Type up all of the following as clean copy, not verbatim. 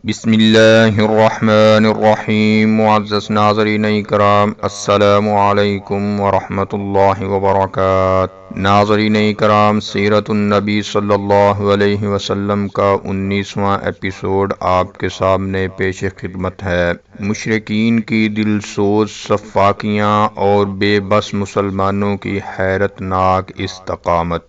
بسم اللہ الرحمن الرحیم۔ معزز ناظرین اکرام، السلام علیکم ورحمۃ اللہ وبرکاتہ۔ ناظرین اکرام، سیرت النبی صلی اللہ علیہ وسلم کا 19واں ایپیسوڈ آپ کے سامنے پیش خدمت ہے۔ مشرکین کی دل سوز سفاکیاں اور بے بس مسلمانوں کی حیرت ناک استقامت۔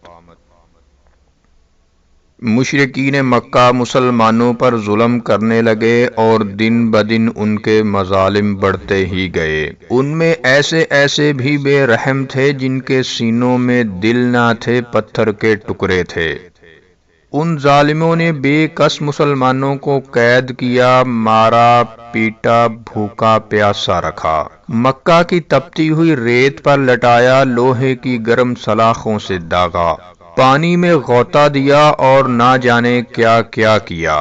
مشرکین مکہ مسلمانوں پر ظلم کرنے لگے اور دن بدن ان کے مظالم بڑھتے ہی گئے۔ ان میں ایسے بھی بے رحم تھے جن کے سینوں میں دل نہ تھے، پتھر کے ٹکڑے تھے۔ ان ظالموں نے بے کس مسلمانوں کو قید کیا، مارا پیٹا، بھوکا پیاسا رکھا، مکہ کی تپتی ہوئی ریت پر لٹایا، لوہے کی گرم سلاخوں سے داغا، پانی میں غوطہ دیا اور نہ جانے کیا کیا کیا۔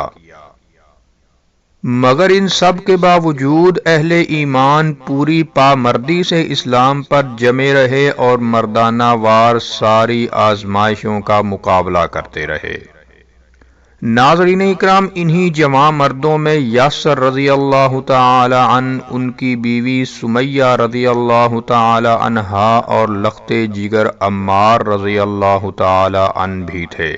مگر ان سب کے باوجود اہل ایمان پوری پامردی سے اسلام پر جمے رہے اور مردانہ وار ساری آزمائشوں کا مقابلہ کرتے رہے۔ ناظرین اکرام، انہی جوان مردوں میں یاسر رضی اللہ تعالی عنہ، ان کی بیوی سمیہ رضی اللہ تعالی عنہا اور لختے جگر عمار رضی اللہ تعالی عنہ بھی تھے۔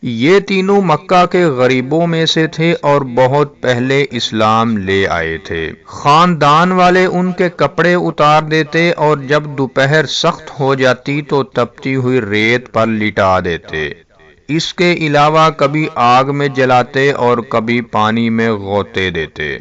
یہ تینوں مکہ کے غریبوں میں سے تھے اور بہت پہلے اسلام لے آئے تھے۔ خاندان والے ان کے کپڑے اتار دیتے اور جب دوپہر سخت ہو جاتی تو تپتی ہوئی ریت پر لٹا دیتے۔ اس کے علاوہ کبھی آگ میں جلاتے اور کبھی پانی میں غوطے دیتے۔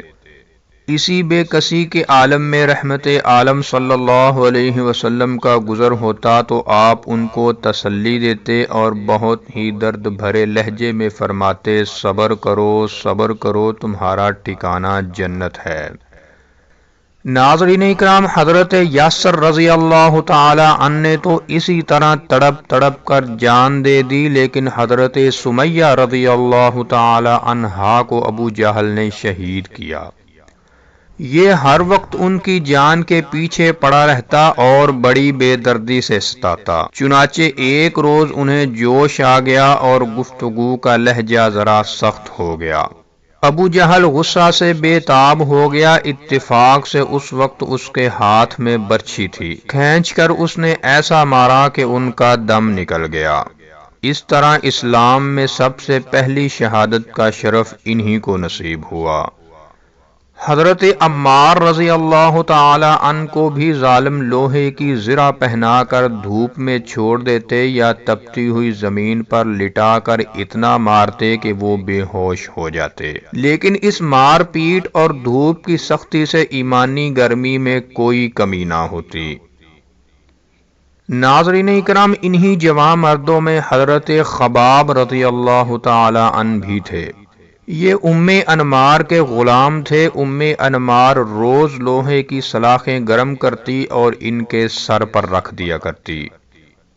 اسی بے کسی کے عالم میں رحمت عالم صلی اللہ علیہ وسلم کا گزر ہوتا تو آپ ان کو تسلی دیتے اور بہت ہی درد بھرے لہجے میں فرماتے، صبر کرو، تمہارا ٹھکانہ جنت ہے۔ ناظرین اکرام، حضرت یاسر رضی اللہ تعالی عنہ نے تو اسی طرح تڑپ کر جان دے دی، لیکن حضرت سمیہ رضی اللہ تعالی عنہا کو ابو جہل نے شہید کیا۔ یہ ہر وقت ان کی جان کے پیچھے پڑا رہتا اور بڑی بے دردی سے ستاتا۔ چنانچہ ایک روز انہیں جوش آ گیا اور گفتگو کا لہجہ ذرا سخت ہو گیا۔ ابو جہل غصہ سے بے تاب ہو گیا۔ اتفاق سے اس وقت اس کے ہاتھ میں برچھی تھی، کھینچ کر اس نے ایسا مارا کہ ان کا دم نکل گیا۔ اس طرح اسلام میں سب سے پہلی شہادت کا شرف انہی کو نصیب ہوا۔ حضرت عمار رضی اللہ تعالی عنہ کو بھی ظالم لوہے کی زرہ پہنا کر دھوپ میں چھوڑ دیتے یا تپتی ہوئی زمین پر لٹا کر اتنا مارتے کہ وہ بے ہوش ہو جاتے، لیکن اس مار پیٹ اور دھوپ کی سختی سے ایمانی گرمی میں کوئی کمی نہ ہوتی۔ ناظرین اکرام، انہی جوان مردوں میں حضرت خباب رضی اللہ تعالی عنہ بھی تھے۔ یہ انمار کے غلام تھے۔ انمار روز لوہے کی سلاخیں گرم کرتی اور ان کے سر پر رکھ دیا کرتی۔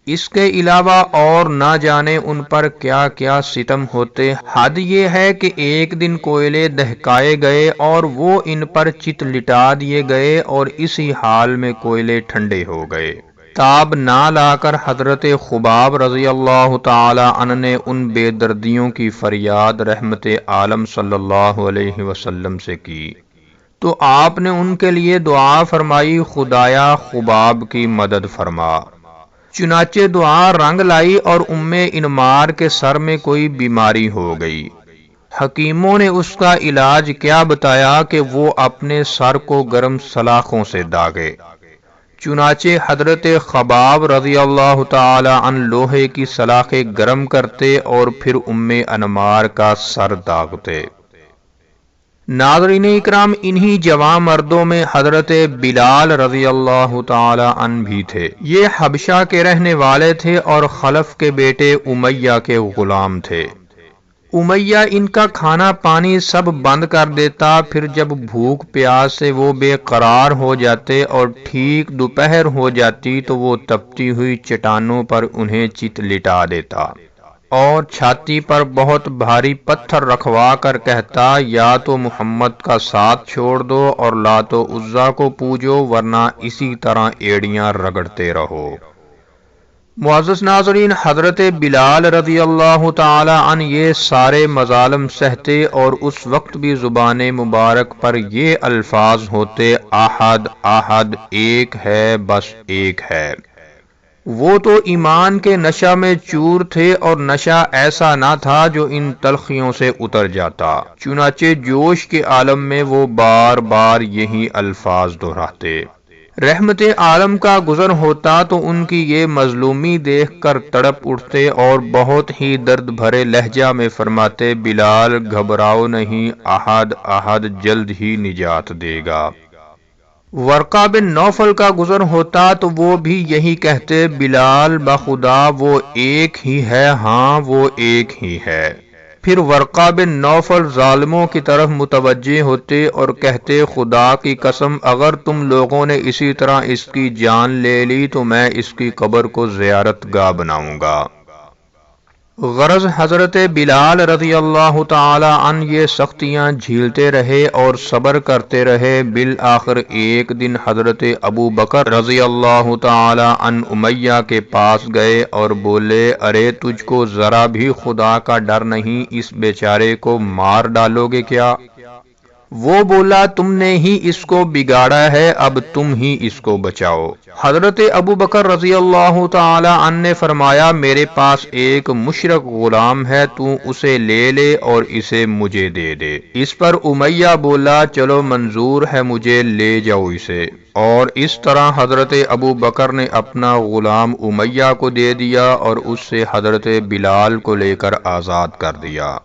اس کے علاوہ اور نہ جانے ان پر کیا کیا ستم ہوتے۔ حد یہ ہے کہ ایک دن کوئلے دہکائے گئے اور وہ ان پر چت لٹا دیے گئے اور اسی حال میں کوئلے ٹھنڈے ہو گئے۔ تاب نہ لا کر حضرت خباب رضی اللہ تعالی عنہ نے ان بے دردیوں کی فریاد رحمت عالم صلی اللہ علیہ وسلم سے کی تو آپ نے ان کے لیے دعا فرمائی، خدایا خباب کی مدد فرما۔ چنانچہ دعا رنگ لائی اور انمار کے سر میں کوئی بیماری ہو گئی۔ حکیموں نے اس کا علاج کیا بتایا کہ وہ اپنے سر کو گرم سلاخوں سے داغے۔ چنانچہ حضرت خباب رضی اللہ تعالی عنہ لوہے کی سلاخیں گرم کرتے اور پھر انمار کا سر داغتے۔ ناظرین اکرام، انہی جوان مردوں میں حضرت بلال رضی اللہ تعالی عنہ بھی تھے۔ یہ حبشہ کے رہنے والے تھے اور خلف کے بیٹے امیہ کے غلام تھے۔ امیہ ان کا کھانا پانی سب بند کر دیتا، پھر جب بھوک پیاس سے وہ بے قرار ہو جاتے اور ٹھیک دوپہر ہو جاتی تو وہ تپتی ہوئی چٹانوں پر انہیں چت لٹا دیتا اور چھاتی پر بہت بھاری پتھر رکھوا کر کہتا، یا تو محمد کا ساتھ چھوڑ دو اور لات و عزیٰ کو پوجو، ورنہ اسی طرح ایڑیاں رگڑتے رہو۔ معزز ناظرین، حضرت بلال رضی اللہ تعالی عنہ یہ سارے مظالم سہتے اور اس وقت بھی زبان مبارک پر یہ الفاظ ہوتے، احد احد، ایک ہے بس ایک ہے۔ وہ تو ایمان کے نشہ میں چور تھے، اور نشہ ایسا نہ تھا جو ان تلخیوں سے اتر جاتا، چنانچہ جوش کے عالم میں وہ بار بار یہی الفاظ دہراتے۔ رحمت عالم کا گزر ہوتا تو ان کی یہ مظلومی دیکھ کر تڑپ اٹھتے اور بہت ہی درد بھرے لہجہ میں فرماتے، بلال گھبراؤ نہیں، احد احد جلد ہی نجات دے گا۔ ورقہ بن نوفل کا گزر ہوتا تو وہ بھی یہی کہتے، بلال بخدا وہ ایک ہی ہے، ہاں وہ ایک ہی ہے۔ پھر ورقہ بن نوفل ظالموں کی طرف متوجہ ہوتے اور کہتے، خدا کی قسم اگر تم لوگوں نے اسی طرح اس کی جان لے لی تو میں اس کی قبر کو زیارت گاہ بناؤں گا۔ غرض حضرت بلال رضی اللہ تعالی عنہ یہ سختیاں جھیلتے رہے اور صبر کرتے رہے۔ بالآخر ایک دن حضرت ابو بکر رضی اللہ تعالی عنہ امیہ کے پاس گئے اور بولے، ارے تجھ کو ذرا بھی خدا کا ڈر نہیں، اس بیچارے کو مار ڈالو گے کیا؟ وہ بولا، تم نے ہی اس کو بگاڑا ہے، اب تم ہی اس کو بچاؤ۔ حضرت ابو بکر رضی اللہ تعالی عنہ نے فرمایا، میرے پاس ایک مشرک غلام ہے، تو اسے لے لے اور اسے مجھے دے دے۔ اس پر امیہ بولا، چلو منظور ہے مجھے، لے جاؤ اسے۔ اور اس طرح حضرت ابو بکر نے اپنا غلام امیہ کو دے دیا اور اس سے حضرت بلال کو لے کر آزاد کر دیا۔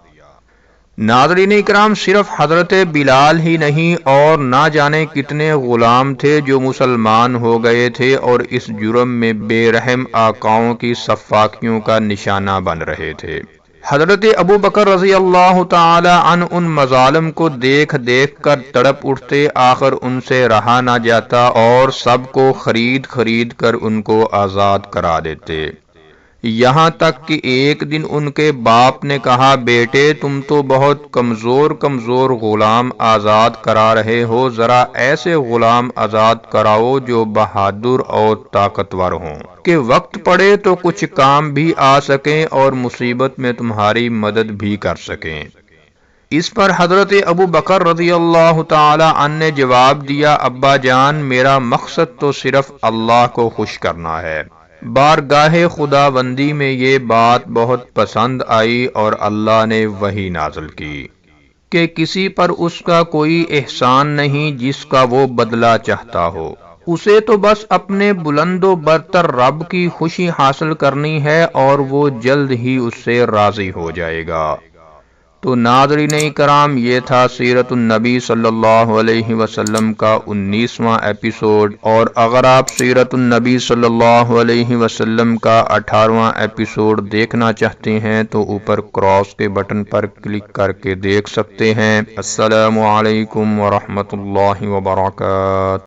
ناظرین اکرام، صرف حضرت بلال ہی نہیں اور نہ جانے کتنے غلام تھے جو مسلمان ہو گئے تھے اور اس جرم میں بے رحم آقاؤں کی سفاکیوں کا نشانہ بن رہے تھے۔ حضرت ابو بکر رضی اللہ تعالی عنہ ان مظالم کو دیکھ دیکھ کر تڑپ اٹھتے، آخر ان سے رہا نہ جاتا اور سب کو خرید خرید کر ان کو آزاد کرا دیتے۔ یہاں تک کہ ایک دن ان کے باپ نے کہا، بیٹے تم تو بہت کمزور کمزور غلام آزاد کرا رہے ہو، ذرا ایسے غلام آزاد کراؤ جو بہادر اور طاقتور ہوں، کہ وقت پڑے تو کچھ کام بھی آ سکیں اور مصیبت میں تمہاری مدد بھی کر سکیں۔ اس پر حضرت ابو بکر رضی اللہ تعالی عنہ نے جواب دیا، ابا جان میرا مقصد تو صرف اللہ کو خوش کرنا ہے۔ بارگاہ خداوندی میں یہ بات بہت پسند آئی اور اللہ نے وحی نازل کی کہ کسی پر اس کا کوئی احسان نہیں جس کا وہ بدلہ چاہتا ہو، اسے تو بس اپنے بلند و برتر رب کی خوشی حاصل کرنی ہے اور وہ جلد ہی اس سے راضی ہو جائے گا۔ تو ناظرین کرام، یہ تھا سیرت النبی صلی اللہ علیہ وسلم کا 19واں ایپیسوڈ، اور اگر آپ سیرت النبی صلی اللہ علیہ وسلم کا 18واں ایپیسوڈ دیکھنا چاہتے ہیں تو اوپر کراس کے بٹن پر کلک کر کے دیکھ سکتے ہیں۔ السلام علیکم ورحمۃ اللہ وبرکاتہ۔